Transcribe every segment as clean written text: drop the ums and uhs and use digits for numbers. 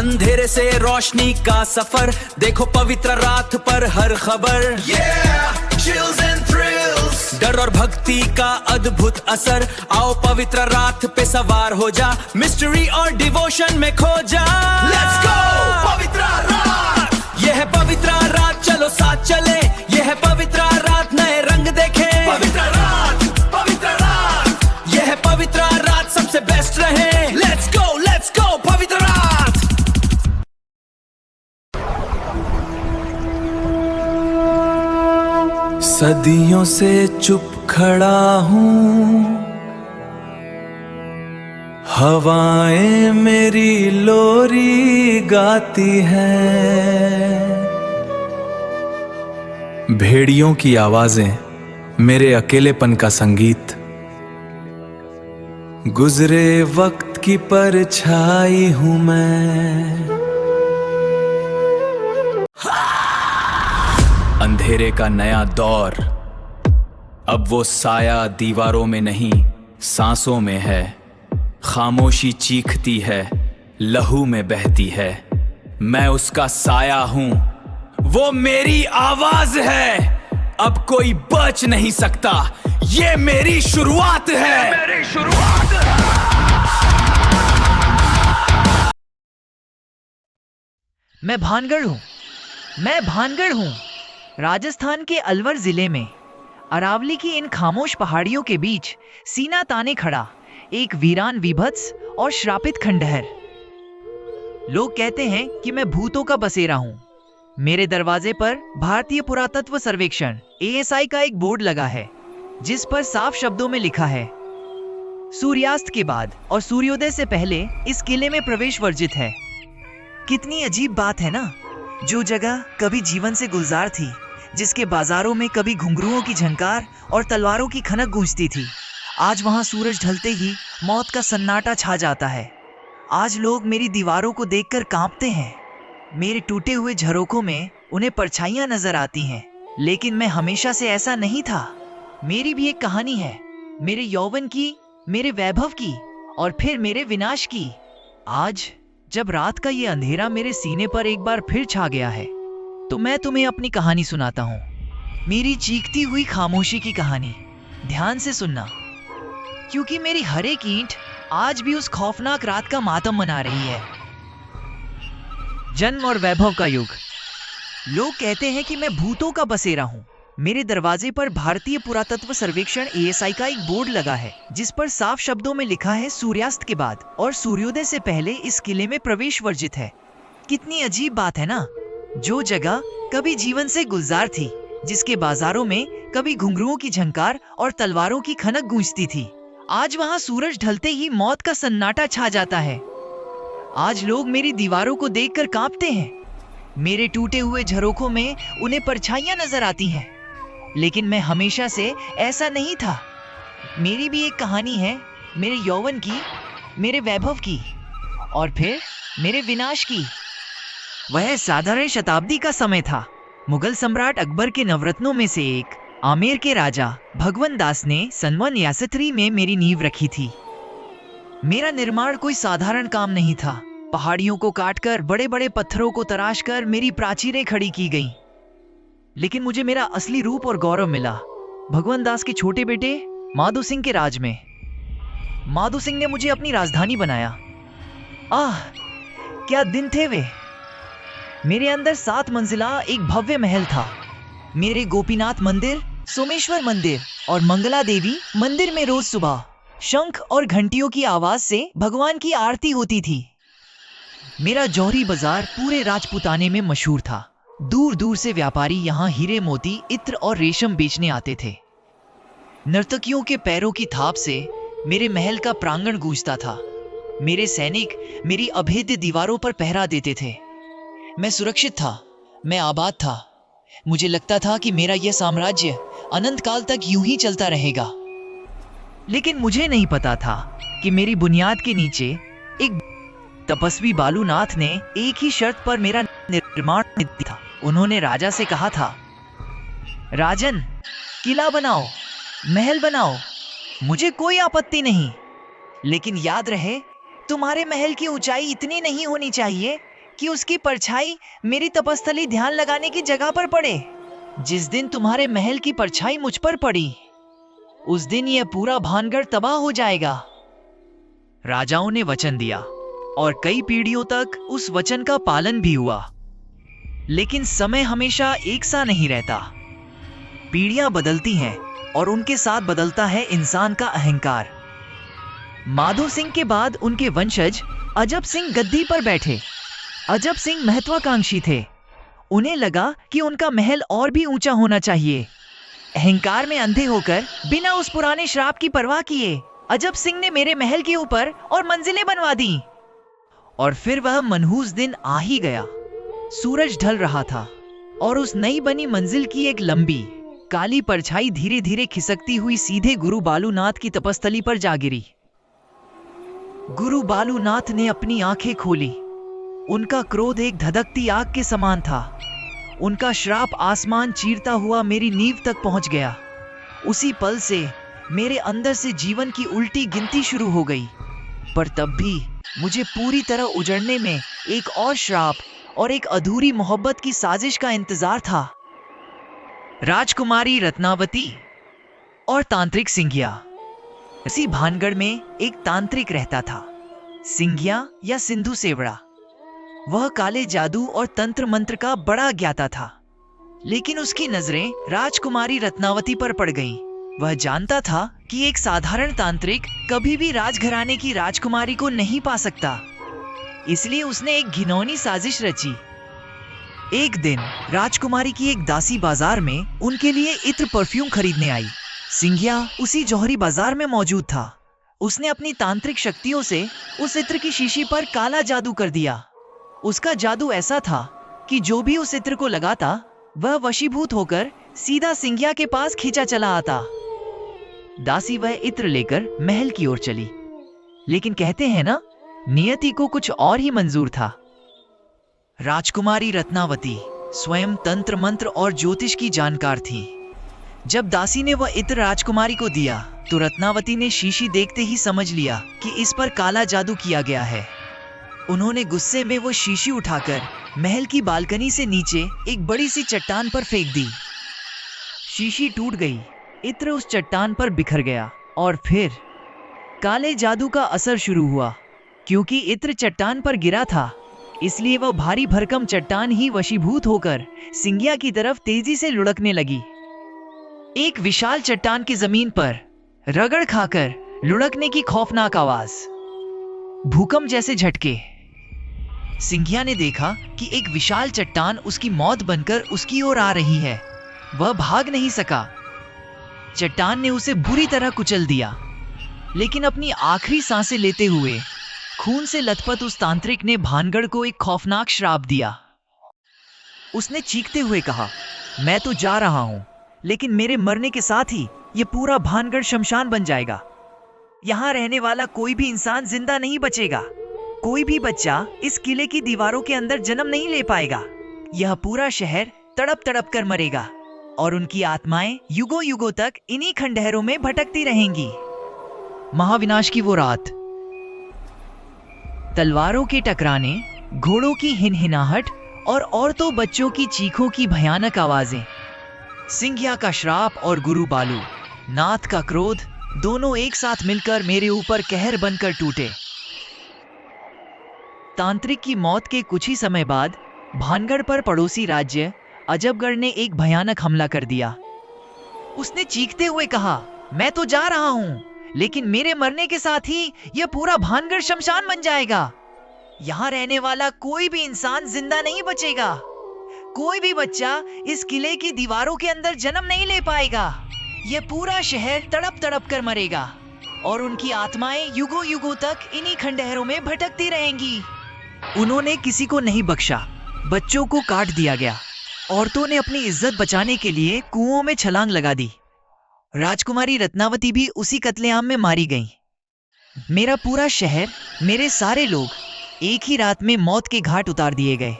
अंधेरे से रोशनी का सफर, देखो पवित्र रात पर हर खबर। chills and thrills, डर और भक्ति का अद्भुत असर। आओ पवित्र रात पे सवार हो जा, मिस्ट्री और डिवोशन में खो जा। Let's go पवित्र रात, यह है पवित्र रात, चलो साथ चले। यह है पवित्र रात, नए रंग देखे। पवित्र रात, पवित्र रात, यह है पवित्र रात, सबसे बेस्ट रहे। Let's go पवित्र रात। सदियों से चुप खड़ा हूँ, हवाएं मेरी लोरी गाती हैं। भेड़ियों की आवाजें मेरे अकेलेपन का संगीत, गुजरे वक्त की परछाई हूँ मैं। अंधेरे का नया दौर, अब वो साया दीवारों में नहीं सांसों में है। खामोशी चीखती है, लहू में बहती है। मैं उसका साया हूं, वो मेरी आवाज है। अब कोई बच नहीं सकता, ये मेरी शुरुआत है। मैं भानगढ़ हूँ राजस्थान के अलवर जिले में। अरावली की इन खामोश पहाड़ियों के बीच सीना ताने खड़ा एक वीरान विभत्स और श्रापित खंडहर। लोग कहते हैं कि मैं भूतों का बसेरा हूँ। मेरे दरवाजे पर भारतीय पुरातत्व सर्वेक्षण ASI का एक बोर्ड लगा है, जिस पर साफ शब्दों में लिखा है, सूर्यास्त के बाद और सूर्योदय से पहले इस किले में प्रवेश वर्जित है। कितनी अजीब बात है ना। जो जगह कभी जीवन से गुलजार थी, जिसके बाजारों में कभी घुंघरुओं की झंकार और तलवारों की खनक गूंजती थी, आज वहां सूरज ढलते ही मौत का सन्नाटा छा जाता है। आज लोग मेरी दीवारों को देखकर कांपते हैं। मेरे टूटे हुए झरोखों में उन्हें परछाइयां नजर आती हैं, लेकिन मैं हमेशा से ऐसा नहीं था। मेरी भी एक कहानी है, मेरे यौवन की, मेरे वैभव की और फिर मेरे विनाश की। आज जब रात का ये अंधेरा मेरे सीने पर एक बार फिर छा गया है, तो मैं तुम्हें अपनी कहानी सुनाता हूँ। मेरी चीखती हुई खामोशी की कहानी। ध्यान से सुनना, क्योंकि मेरी हर एक ईंट आज भी उस खौफनाक रात का मातम मना रही है। जन्म और वैभव का युग। लोग कहते हैं कि मैं भूतों का बसेरा हूँ। मेरे दरवाजे पर भारतीय पुरातत्व सर्वेक्षण ASI का एक बोर्ड लगा है, जिस पर साफ शब्दों में लिखा है, सूर्यास्त के बाद और सूर्योदय से पहले इस किले में प्रवेश वर्जित है। कितनी अजीब बात है ना। जो जगह कभी जीवन से गुलजार थी, जिसके बाजारों में कभी घुंघरुओं की झंकार और तलवारों की खनक गूंजती थी, आज वहां सूरज ढलते ही मौत का सन्नाटा छा जाता है। आज लोग मेरी दीवारों को देखकर कांपते हैं। मेरे टूटे हुए झरोखों में उन्हें परछाइयां नजर आती हैं, लेकिन मैं हमेशा से ऐसा नहीं था। मेरी भी एक कहानी है, मेरे यौवन की, मेरे वैभव की और फिर मेरे विनाश की। वह साधारण शताब्दी का समय था। मुगल सम्राट अकबर के नवरत्नों में से एक आमेर के राजा भगवंत दास ने सन 163 में मेरी नींव रखी थी। मेरा निर्माण कोई साधारण काम नहीं था। पहाड़ियों को काटकर, बड़े बड़े पत्थरों को तराशकर मेरी प्राचीरें खड़ी की गईं। लेकिन मुझे मेरा असली रूप और गौरव मिला भगवंत दास के छोटे बेटे माधो सिंह के राज में। माधो सिंह ने मुझे अपनी राजधानी बनाया। आह, क्या दिन थे वे। मेरे अंदर 7 मंजिला एक भव्य महल था। मेरे गोपीनाथ मंदिर, सोमेश्वर मंदिर और मंगला देवी मंदिर में रोज सुबह शंख और घंटियों की आवाज से भगवान की आरती होती थी। मेरा जौहरी बाजार पूरे राजपुताने में मशहूर था। दूर दूर से व्यापारी यहाँ हीरे मोती, इत्र और रेशम बेचने आते थे। नर्तकियों के पैरों की थाप से मेरे महल का प्रांगण गूंजता था। मेरे सैनिक मेरी अभेद्य दीवारों पर पहरा देते थे। मैं सुरक्षित था, मैं आबाद था। मुझे लगता था कि मेरा यह साम्राज्य अनंत काल तक यूं ही चलता रहेगा। लेकिन मुझे नहीं पता था कि मेरी बुनियाद के नीचे एक तपस्वी बालूनाथ ने एक ही शर्त पर मेरा निर्माण किया था। उन्होंने राजा से कहा था, राजन, किला बनाओ, महल बनाओ, मुझे कोई आपत्ति नहीं, लेकिन याद रहे, तुम्हारे महल की ऊंचाई इतनी नहीं होनी चाहिए कि उसकी परछाई मेरी तपस्थली ध्यान लगाने की जगह पर पड़े। जिस दिन तुम्हारे महल की परछाई मुझ पर पड़ी, उस दिन यह पूरा भानगढ़ तबाह हो जाएगा। राजाओं ने वचन दिया और कई पीढ़ियों तक उस वचन का पालन भी हुआ। लेकिन समय हमेशा एक सा नहीं रहता। पीढ़ियां बदलती हैं और उनके साथ बदलता है इंसान का अहंकार। माधो सिंह के बाद उनके वंशज अजब सिंह गद्दी पर बैठे। अजब सिंह महत्वाकांक्षी थे। उन्हें लगा कि उनका महल और भी ऊंचा होना चाहिए। अहंकार में अंधे होकर बिना उस पुराने श्राप की परवाह किए अजब सिंह ने मेरे महल के ऊपर और मंजिलें बनवा दी। और फिर वह मनहूस दिन आ ही गया। सूरज ढल रहा था और उस नई बनी मंजिल की एक लंबी काली परछाई धीरे धीरे खिसकती हुई सीधे गुरु बालूनाथ की तपस्थली पर जा गिरी। गुरु बालूनाथ ने अपनी आंखें खोली। उनका क्रोध एक धधकती आग के समान था। उनका श्राप आसमान चीरता हुआ मेरी नींव तक पहुंच गया। उसी पल से मेरे अंदर से जीवन की उल्टी गिनती शुरू हो गई। पर तब भी मुझे पूरी तरह उजड़ने में एक और श्राप और एक अधूरी मोहब्बत की साजिश का इंतजार था। राजकुमारी रत्नावती और तांत्रिक सिंघिया। इसी भानगढ़ में एक तांत्रिक रहता था, सिंघिया या सिंधु सेवड़ा। वह काले जादू और तंत्र मंत्र का बड़ा ज्ञाता था। लेकिन उसकी नजरें राजकुमारी रत्नावती पर पड़ गईं। वह जानता था कि एक साधारण तांत्रिक कभी भी राजघराने की राजकुमारी को नहीं पा सकता। इसलिए उसने एक घिनौनी साजिश रची। एक दिन राजकुमारी की एक दासी बाजार में उनके लिए इत्र परफ्यूम खरीदने आई। सिंघिया उसी जौहरी बाजार में मौजूद था। उसने अपनी तांत्रिक शक्तियों से उस इत्र की शीशी पर काला जादू कर दिया। उसका जादू ऐसा था कि जो भी उस इत्र को लगाता वह वशीभूत होकर सीधा सिंघिया के पास खींचा चला आता। दासी वह इत्र लेकर महल की ओर चली। लेकिन कहते हैं ना, नियति को कुछ और ही मंजूर था। राजकुमारी रत्नावती स्वयं तंत्र मंत्र और ज्योतिष की जानकार थी। जब दासी ने वह इत्र राजकुमारी को दिया तो रत्नावती ने शीशी देखते ही समझ लिया कि इस पर काला जादू किया गया है। उन्होंने गुस्से में वो शीशी उठाकर महल की बालकनी से नीचे एक बड़ी सी चट्टान पर फेंक दी। शीशी टूट गई, इत्र उस चट्टान पर बिखर गया और फिर काले जादू का असर शुरू हुआ। क्योंकि इत्र चट्टान पर गिरा था, इसलिए वह भारी भरकम चट्टान ही वशीभूत होकर सिंघिया की तरफ तेजी से लुढ़कने लगी। एक विशाल चट्टान की जमीन पर रगड़ खाकर लुढ़कने की खौफनाक आवाज, भूकंप जैसे झटके। सिंघिया ने देखा कि एक विशाल चट्टान उसकी मौत बनकर उसकी ओर आ रही है। वह भाग नहीं सका। चट्टान ने उसे बुरी तरह कुचल दिया। लेकिन अपनी आखिरी सांसें लेते हुए खून से लथपथ उस तांत्रिक ने भानगढ़ को एक खौफनाक श्राप दिया। उसने चीखते हुए कहा, मैं तो जा रहा हूं, लेकिन मेरे मरने के साथ ही यह पूरा भानगढ़ शमशान बन जाएगा। यहां रहने वाला कोई भी इंसान जिंदा नहीं बचेगा। कोई भी बच्चा इस किले की दीवारों के अंदर जन्म नहीं ले पाएगा। यह पूरा शहर तड़प तड़प कर मरेगा और उनकी आत्माएं युगों युगों तक इन्हीं खंडहरों में भटकती रहेंगी। महाविनाश की वो रात, तलवारों के टकराने, घोड़ों की हिनहिनाहट और औरतों बच्चों की चीखों की भयानक आवाजें, सिंघिया का श्राप और गुरु बालू नाथ का क्रोध दोनों एक साथ मिलकर मेरे ऊपर कहर बनकर टूटे। तांत्रिक की मौत के कुछ ही समय बाद भानगढ़ पर पड़ोसी राज्य अजबगढ़ ने एक भयानक हमला कर दिया। उसने चीखते हुए कहा, मैं तो जा रहा हूं, लेकिन मेरे मरने के साथ ही यह पूरा भानगढ़ शमशान बन जाएगा। यहां रहने वाला कोई भी इंसान जिंदा नहीं बचेगा। कोई भी बच्चा इस किले की दीवारों के अंदर जन्म नहीं ले पाएगा। यह पूरा शहर तड़प तड़प कर मरेगा और उनकी आत्माएं युगों युगों तक इन्हीं खंडहरों में भटकती रहेंगी। उन्होंने किसी को नहीं बख्शा। बच्चों को काट दिया गया। औरतों ने अपनी इज्जत बचाने के लिए कुओं में छलांग लगा दी। राजकुमारी रत्नावती भी उसी कत्लेआम में मारी गई। मेरा पूरा शहर, मेरे सारे लोग एक ही रात में मौत के घाट उतार दिए गए।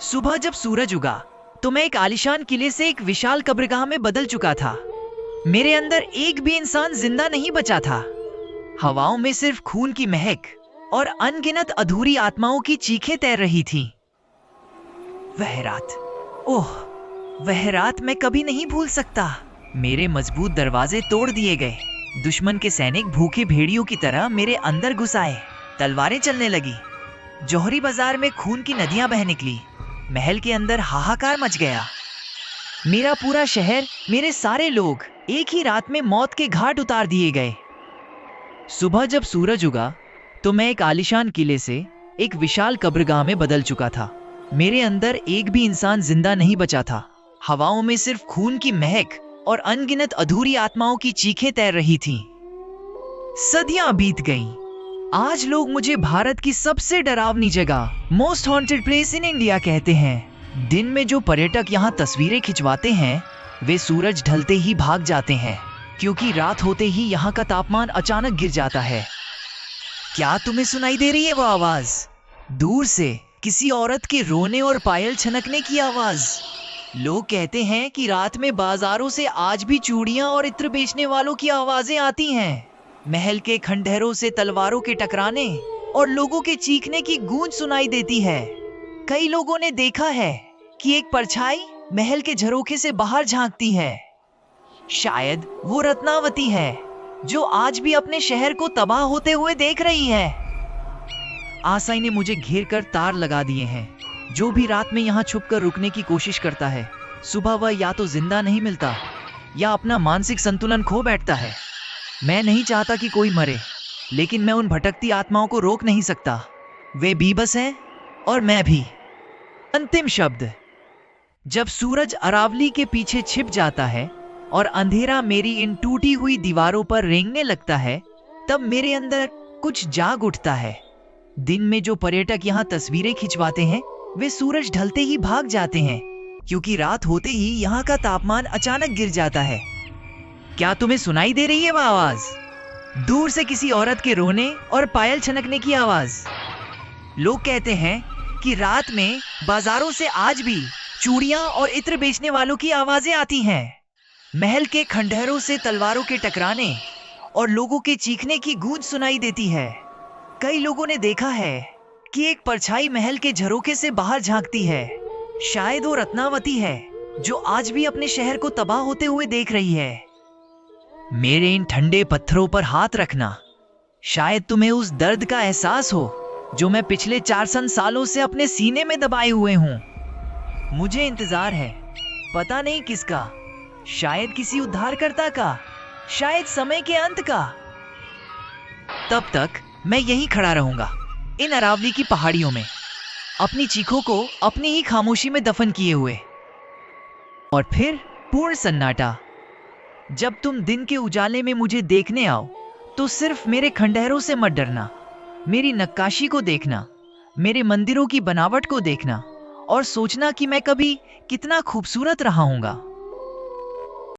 सुबह जब सूरज उगा तो मैं एक आलीशान किले से एक विशाल कब्रगाह में बदल चुका था। मेरे अंदर एक भी इंसान जिंदा नहीं बचा था। हवाओं में सिर्फ खून की महक और अनगिनत अधूरी आत्माओं की चीखें तैर रही थीं। वह रात, ओह, वह रात मैं कभी नहीं भूल सकता। मेरे मजबूत दरवाजे तोड़ दिए गए। दुश्मन के सैनिक भूखे भेड़ियों की तरह मेरे अंदर घुस आए। तलवारें चलने लगी। जौहरी बाजार में खून की नदियां बह निकली। महल के अंदर हाहाकार मच गया। मेरा पूरा शहर, मेरे सारे लोग एक ही रात में मौत के घाट उतार दिए गए। सुबह जब सूरज उगा तो मैं एक आलीशान किले से एक विशाल कब्रगाह में बदल चुका था। मेरे अंदर एक भी इंसान जिंदा नहीं बचा था। हवाओं में सिर्फ खून की महक और अनगिनत अधूरी आत्माओं की चीखें तैर रही थीं। सदियां बीत गईं। आज लोग मुझे भारत की सबसे डरावनी जगह, most haunted place in India कहते हैं। दिन में जो पर्यटक यहाँ तस्वीरें खिंचवाते हैं वे सूरज ढलते ही भाग जाते हैं, क्योंकि रात होते ही यहाँ का तापमान अचानक गिर जाता है। क्या तुम्हें सुनाई दे रही है वो आवाज? दूर से किसी औरत के रोने और पायल छनकने की आवाज। लोग कहते हैं कि रात में बाजारों से आज भी चूड़ियां और इत्र बेचने वालों की आवाजें आती हैं। महल के खंडहरों से तलवारों के टकराने और लोगों के चीखने की गूंज सुनाई देती है। कई लोगों ने देखा है कि एक परछाई महल के झरोखे से बाहर झांकती है। शायद वो रत्नावती है, जो आज भी अपने शहर को तबाह होते हुए देख रही है। आसाई ने मुझे घेर कर तार लगा दिए हैं। जो भी रात में यहाँ छुपकर रुकने की कोशिश करता है, सुबह वह या तो जिंदा नहीं मिलता या अपना मानसिक संतुलन खो बैठता है। मैं नहीं चाहता कि कोई मरे, लेकिन मैं उन भटकती आत्माओं को रोक नहीं सकता। वे बीबस हैं और मैं भी। अंतिम शब्द। जब सूरज अरावली के पीछे छिप जाता है और अंधेरा मेरी इन टूटी हुई दीवारों पर रेंगने लगता है, तब मेरे अंदर कुछ जाग उठता है। दिन में जो पर्यटक यहाँ तस्वीरें खिंचवाते हैं वे सूरज ढलते ही भाग जाते हैं, क्योंकि रात होते ही यहाँ का तापमान अचानक गिर जाता है। क्या तुम्हें सुनाई दे रही है वह आवाज? दूर से किसी औरत के रोने और पायल छनकने की आवाज। लोग कहते हैं कि रात में बाजारों से आज भी चूड़ियां और इत्र बेचने वालों की आवाजें आती हैं। महल के खंडहरों से तलवारों के टकराने और लोगों के चीखने की गूंज सुनाई देती है। कई लोगों ने देखा है कि एक परछाई महल के झरोखे से बाहर झांकती है। शायद वो रत्नावती है, जो आज भी अपने शहर को तबाह होते हुए देख रही है। मेरे इन ठंडे पत्थरों पर हाथ रखना। शायद तुम्हें उस दर्द का एहसास हो जो मैं पिछले 400 सालों से अपने सीने में दबाए हुए हूं। मुझे इंतजार है, पता नहीं किसका। शायद किसी उद्धारकर्ता का, शायद समय के अंत का। तब तक मैं यहीं खड़ा रहूंगा, इन अरावली की पहाड़ियों में, अपनी चीखों को अपनी ही खामोशी में दफन किए हुए। और फिर पूर्ण सन्नाटा। जब तुम दिन के उजाले में मुझे देखने आओ तो सिर्फ मेरे खंडहरों से मत डरना। मेरी नक्काशी को देखना, मेरे मंदिरों की बनावट को देखना और सोचना कि मैं कभी कितना खूबसूरत रहा हूंगा।